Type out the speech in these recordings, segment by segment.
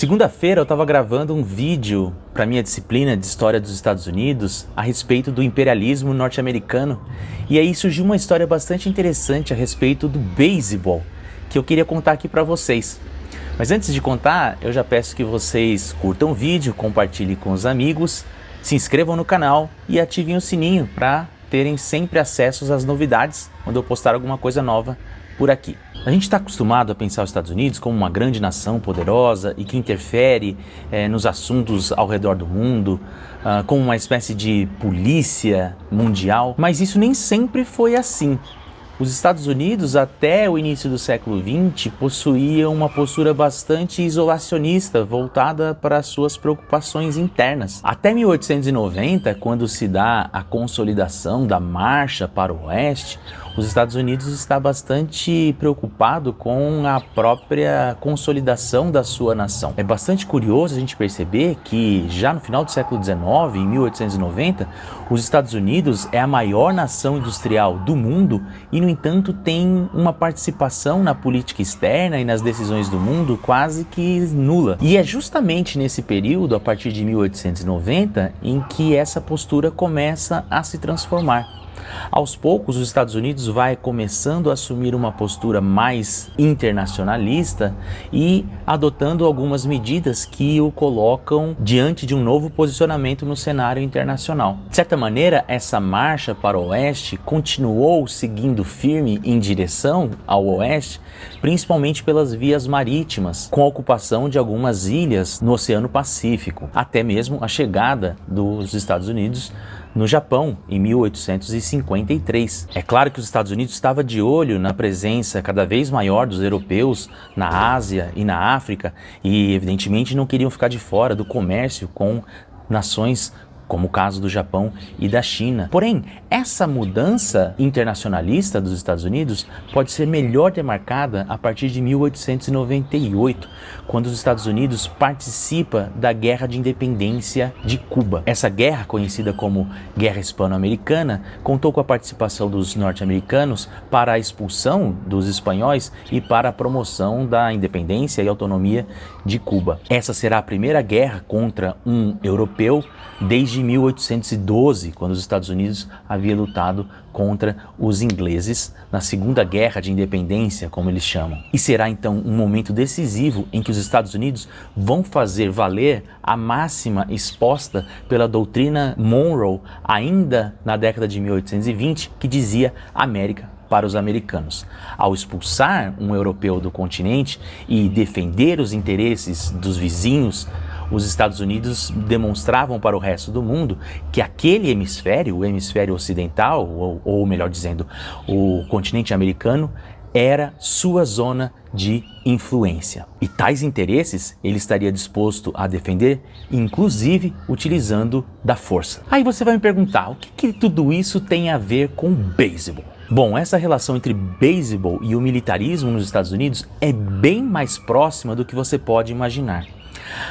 Segunda-feira eu estava gravando um vídeo para minha disciplina de História dos Estados Unidos a respeito do imperialismo norte-americano, e aí surgiu uma história bastante interessante a respeito do beisebol que eu queria contar aqui para vocês. Mas antes de contar, eu já peço que vocês curtam o vídeo, compartilhem com os amigos, se inscrevam no canal e ativem o sininho para terem sempre acesso às novidades quando eu postar alguma coisa nova por aqui. A gente está acostumado a pensar os Estados Unidos como uma grande nação poderosa e que interfere nos assuntos ao redor do mundo, como uma espécie de polícia mundial, mas isso nem sempre foi assim. Os Estados Unidos, até o início do século XX, possuíam uma postura bastante isolacionista, voltada para suas preocupações internas. Até 1890, quando se dá a consolidação da marcha para o oeste, os Estados Unidos está bastante preocupado com a própria consolidação da sua nação. É bastante curioso a gente perceber que já no final do século XIX, em 1890, os Estados Unidos é a maior nação industrial do mundo e, no entanto, tem uma participação na política externa e nas decisões do mundo quase que nula. E é justamente nesse período, a partir de 1890, em que essa postura começa a se transformar. Aos poucos, os Estados Unidos vai começando a assumir uma postura mais internacionalista e adotando algumas medidas que o colocam diante de um novo posicionamento no cenário internacional. De certa maneira, essa marcha para o oeste continuou seguindo firme em direção ao oeste, principalmente pelas vias marítimas, com a ocupação de algumas ilhas no Oceano Pacífico, até mesmo a chegada dos Estados Unidos no Japão, em 1853. É claro que os Estados Unidos estava de olho na presença cada vez maior dos europeus na Ásia e na África e, evidentemente, não queriam ficar de fora do comércio com nações como o caso do Japão e da China. Porém, essa mudança internacionalista dos Estados Unidos pode ser melhor demarcada a partir de 1898, quando os Estados Unidos participa da Guerra de Independência de Cuba. Essa guerra, conhecida como Guerra Hispano-Americana, contou com a participação dos norte-americanos para a expulsão dos espanhóis e para a promoção da independência e autonomia de Cuba. Essa será a primeira guerra contra um europeu desde 1812, quando os Estados Unidos havia lutado contra os ingleses na Segunda Guerra de Independência, como eles chamam. E será então um momento decisivo em que os Estados Unidos vão fazer valer a máxima exposta pela doutrina Monroe ainda na década de 1820, que dizia América para os americanos. Ao expulsar um europeu do continente e defender os interesses dos vizinhos, os Estados Unidos demonstravam para o resto do mundo que aquele hemisfério, o hemisfério ocidental, ou melhor dizendo, o continente americano, era sua zona de influência. E tais interesses ele estaria disposto a defender, inclusive utilizando da força. Aí você vai me perguntar, o que tudo isso tem a ver com beisebol? Bom, essa relação entre beisebol e o militarismo nos Estados Unidos é bem mais próxima do que você pode imaginar.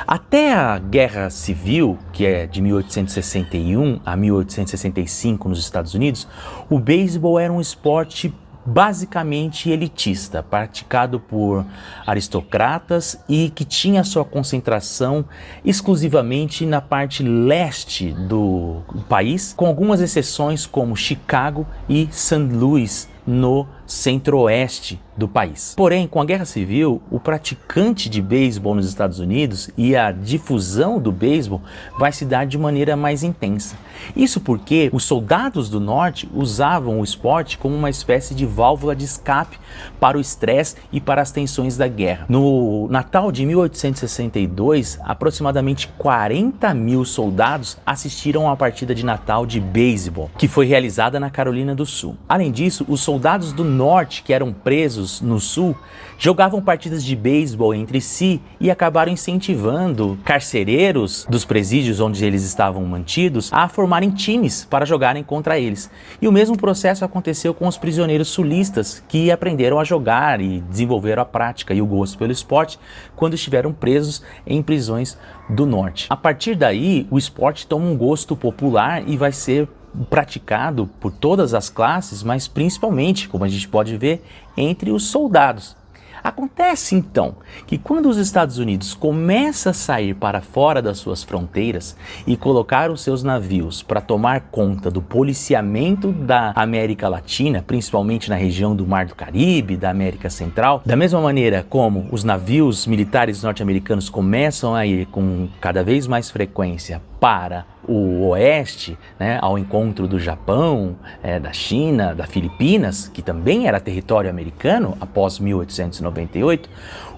Até a Guerra Civil, que é de 1861 a 1865 nos Estados Unidos, o beisebol era um esporte basicamente elitista, praticado por aristocratas e que tinha sua concentração exclusivamente na parte leste do país, com algumas exceções como Chicago e St. Louis no centro-oeste do país. Porém, com a Guerra Civil, o praticante de beisebol nos Estados Unidos e a difusão do beisebol vai se dar de maneira mais intensa. Isso porque os soldados do norte usavam o esporte como uma espécie de válvula de escape para o estresse e para as tensões da guerra. No Natal de 1862, aproximadamente 40 mil soldados assistiram à partida de Natal de beisebol, que foi realizada na Carolina do Sul. Além disso, os soldados do norte que eram presos no sul jogavam partidas de beisebol entre si e acabaram incentivando carcereiros dos presídios onde eles estavam mantidos a formarem times para jogarem contra eles. E o mesmo processo aconteceu com os prisioneiros sulistas, que aprenderam a jogar e desenvolveram a prática e o gosto pelo esporte quando estiveram presos em prisões do norte. A partir daí, o esporte toma um gosto popular e vai ser praticado por todas as classes, mas principalmente, como a gente pode ver, entre os soldados. Acontece então que quando os Estados Unidos começam a sair para fora das suas fronteiras e colocar os seus navios para tomar conta do policiamento da América Latina, principalmente na região do Mar do Caribe, da América Central, da mesma maneira como os navios militares norte-americanos começam a ir com cada vez mais frequência para o oeste, né, ao encontro do Japão, da China, das Filipinas, que também era território americano após 1898,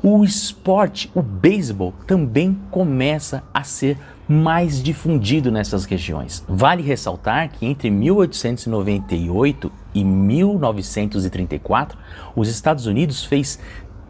o esporte, o beisebol, também começa a ser mais difundido nessas regiões. Vale ressaltar que entre 1898 e 1934, os Estados Unidos fez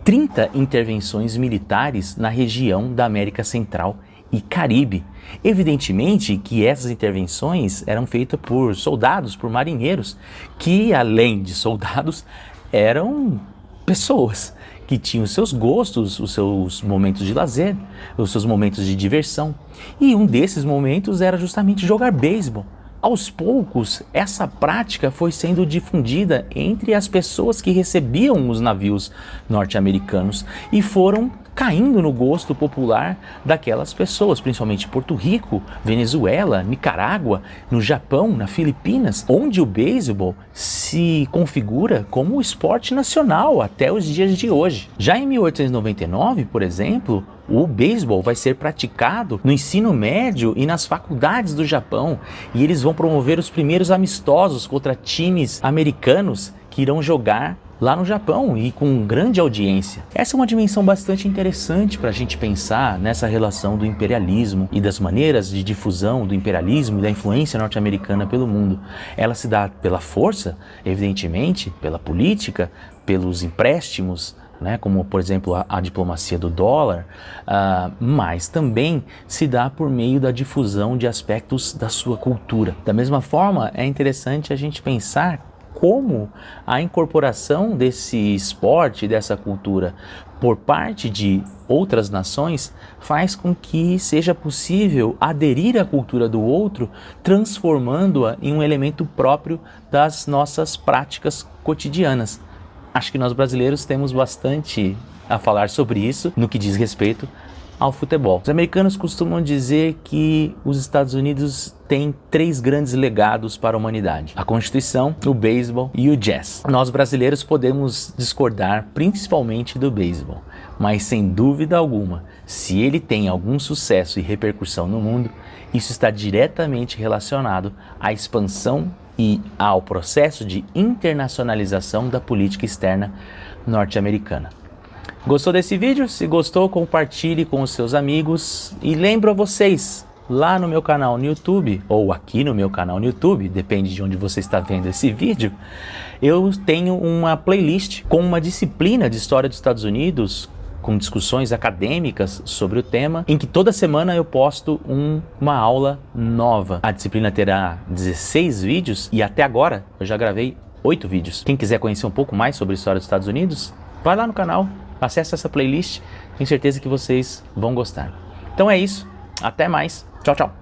30 intervenções militares na região da América Central e Caribe. Evidentemente que essas intervenções eram feitas por soldados, por marinheiros, que além de soldados, eram pessoas que tinham os seus gostos, os seus momentos de lazer, os seus momentos de diversão. E um desses momentos era justamente jogar beisebol. Aos poucos, essa prática foi sendo difundida entre as pessoas que recebiam os navios norte-americanos e foram caindo no gosto popular daquelas pessoas, principalmente Porto Rico, Venezuela, Nicarágua, no Japão, nas Filipinas, onde o beisebol se configura como esporte nacional até os dias de hoje. Já em 1899, por exemplo, o beisebol vai ser praticado no ensino médio e nas faculdades do Japão, e eles vão promover os primeiros amistosos contra times americanos que irão jogar lá no Japão e com grande audiência. Essa é uma dimensão bastante interessante para a gente pensar nessa relação do imperialismo e das maneiras de difusão do imperialismo e da influência norte-americana pelo mundo. Ela se dá pela força, evidentemente, pela política, pelos empréstimos, né, como por exemplo a diplomacia do dólar, mas também se dá por meio da difusão de aspectos da sua cultura. Da mesma forma, é interessante a gente pensar como a incorporação desse esporte, dessa cultura, por parte de outras nações, faz com que seja possível aderir à cultura do outro, transformando-a em um elemento próprio das nossas práticas cotidianas. Acho que nós brasileiros temos bastante a falar sobre isso no que diz respeito ao futebol. Os americanos costumam dizer que os Estados Unidos têm 3 grandes legados para a humanidade: a Constituição, o beisebol e o jazz. Nós brasileiros podemos discordar principalmente do beisebol, mas sem dúvida alguma, se ele tem algum sucesso e repercussão no mundo, isso está diretamente relacionado à expansão e ao processo de internacionalização da política externa norte-americana. Gostou desse vídeo? Se gostou, compartilhe com os seus amigos e lembro a vocês, lá no meu canal no YouTube, ou aqui no meu canal no YouTube, depende de onde você está vendo esse vídeo, eu tenho uma playlist com uma disciplina de História dos Estados Unidos, com discussões acadêmicas sobre o tema, em que toda semana eu posto uma aula nova. A disciplina terá 16 vídeos e até agora eu já gravei 8 vídeos. Quem quiser conhecer um pouco mais sobre a história dos Estados Unidos, vai lá no canal, acesse essa playlist, tenho certeza que vocês vão gostar. Então é isso, até mais, tchau, tchau!